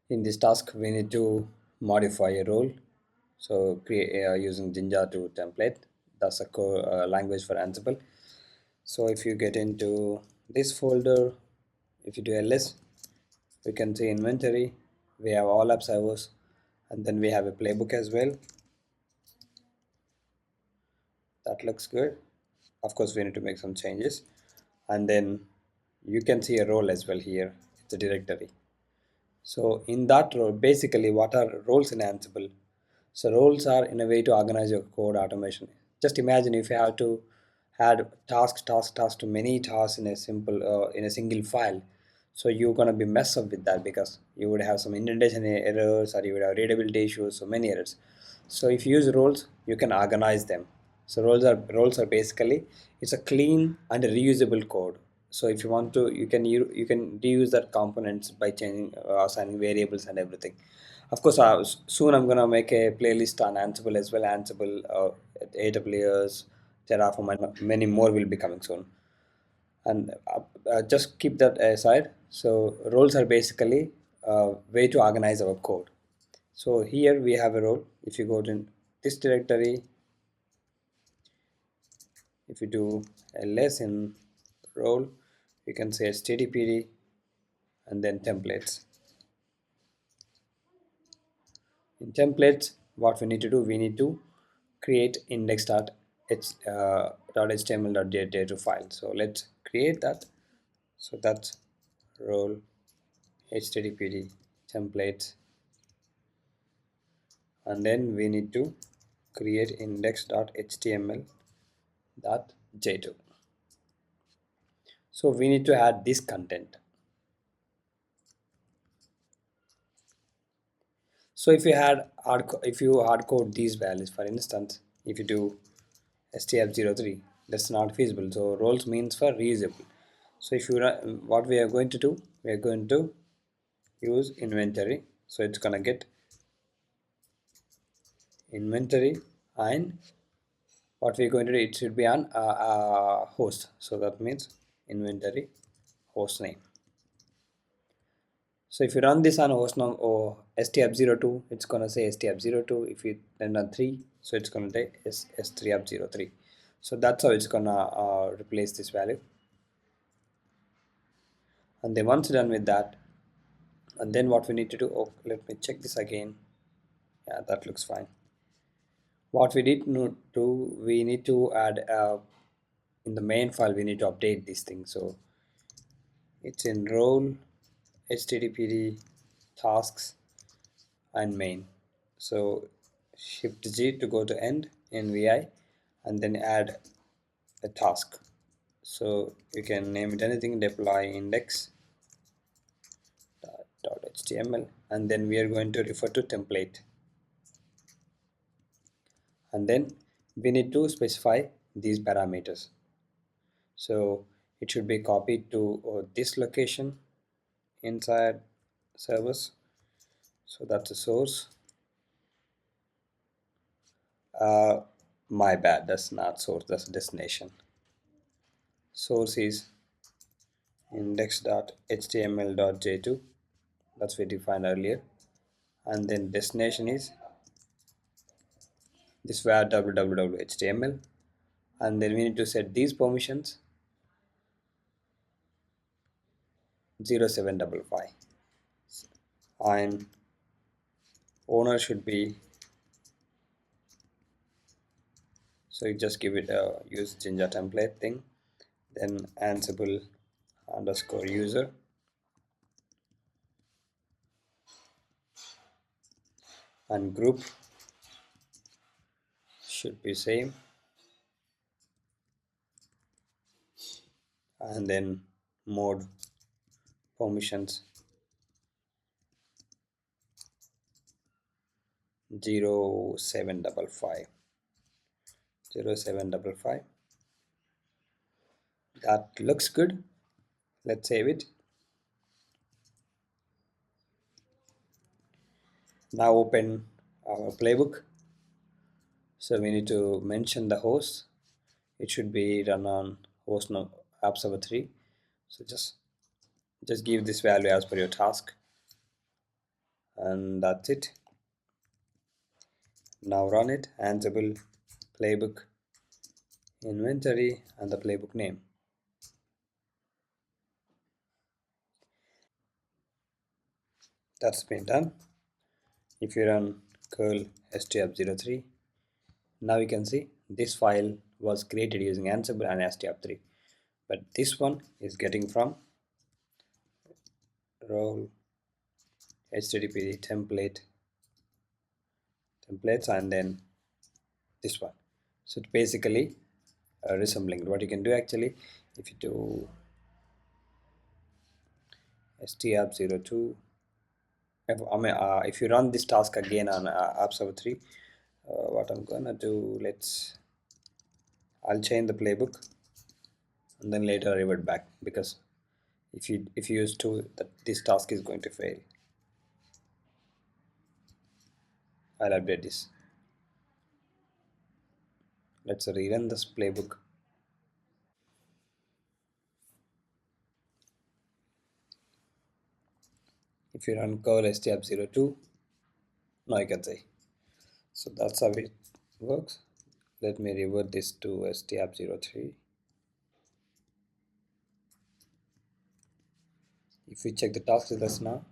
In this task, we need to modify a role. So create using Jinja2 template. That's a core language for Ansible. So if you get into this folder, if you do ls, we can see inventory. We have all app servers, and then we have a playbook as well. That looks good. Of course, we need to make some changes, and then you can see a role as well here. It's a directory. So in that role, basically, what are roles in Ansible? So roles are in a way to organize your code automation. Just imagine if you have to add task to many tasks in a simple in a single file. So you're gonna be mess up with that because you would have some indentation errors or you would have readability issues, so many errors. So if you use roles, you can organize them. So roles are basically it's a clean and reusable code. So if you want to, you can reuse that components by changing assigning variables and everything. Of course, soon I'm gonna make a playlist on Ansible as well. Ansible, AWS, Terraform, and many more will be coming soon. And just keep that aside. So roles are basically a way to organize our code. So here we have a role. If you go to this directory, if you do ls in role, you can say stdpd and then templates. In templates, what we need to do, we need to create index.html.j2 file. So let's create that. So that's role httpd templates, and then we need to create index.html.j2. So we need to add this content. So if you hard code these values, for instance, if you do stf03, that's not feasible. So roles means for reusable. So if you what we are going to do, we are going to use inventory. So it's gonna get inventory, and what we're going to do, it should be on host. So that means inventory host name. So if you run this on host name or stf02, it's gonna say stf02. If you then run 3, so it's gonna say s3f03. So that's how it's gonna replace this value. And then once done with that, and then what we need to do, oh, let me check this again. Yeah, that looks fine. What we need to do, we need to add in the main file, we need to update this thing. So it's in role httpd tasks and main. So shift G to go to end in vi, and then add a task. So you can name it anything, deploy index.html, and then we are going to refer to template, and then we need to specify these parameters. So it should be copied to this location inside servers. So that's the source. uh, my bad, that's not source, that's destination. Source is index.html.j2, that's we defined earlier, and then destination is this where www.html, and then we need to set these permissions 0755, and owner should be, so you just give it a use Jinja template thing, then Ansible underscore user, and group should be same, and then mode permissions 0755. That looks good. Let's save it. Now open our playbook. So we need to mention the host. It should be run on host no app server 3. So just give this value as per your task. and that's it. Now run it. Ansible playbook inventory and the playbook name. That's been done. If you run curl stf03, now you can see this file was created using Ansible and stf3, but this one is getting from role http templates and then this one. So it's basically resembling. What you can do actually, if you do stf02, if you run this task again on app server 3, what I'm gonna do, I'll change the playbook and then later revert back, because if you use 2, that this task is going to fail. I'll update this. Let's rerun this playbook. If you run curl stf02, now you can see. So that's how it works. Let me revert this to stf03. If we check the task results now,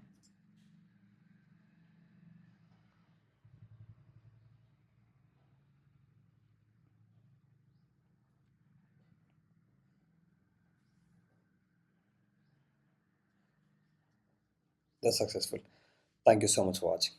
they're successful. Thank you so much for watching.